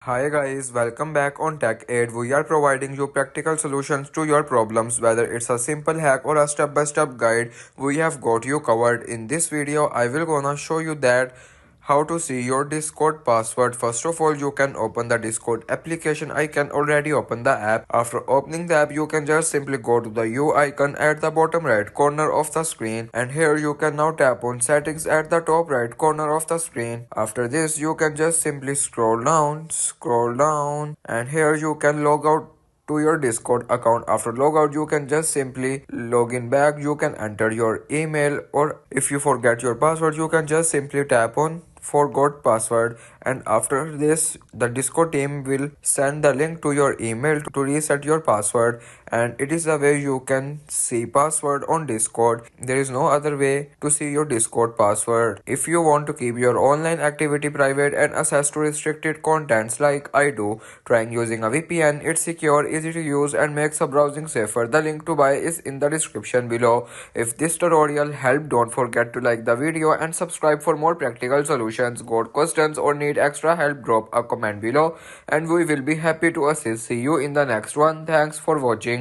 Hi guys, welcome back on Tech Aid. We are providing you practical solutions to your problems, whether it's a simple hack or a step-by-step guide. We have got you covered. In this video, I will gonna show you that how to see your Discord password. First of all, you can open the Discord application. I can already open the app. After opening the app, you can just simply go to the U icon at the bottom right corner of the screen, and here you can now tap on settings at the top right corner of the screen. After this, you can just simply scroll down, and here you can log out to your Discord account. After logout, you can just simply log in back. You can enter your email, or if you forget your password, you can just simply tap on forgot password, and after this the Discord team will send the link to your email to reset your password. And it is the way you can see password on Discord. There is no other way to see your Discord password. If you want to keep your online activity private and access to restricted contents like I do, trying using a VPN. It's secure, easy to use, and makes a browsing safer. The link to buy is in the description below. If this tutorial helped, don't forget to like the video and subscribe for more practical solutions. Got questions or need extra help, drop a comment below and we will be happy to assist. See you in the next one. Thanks for watching.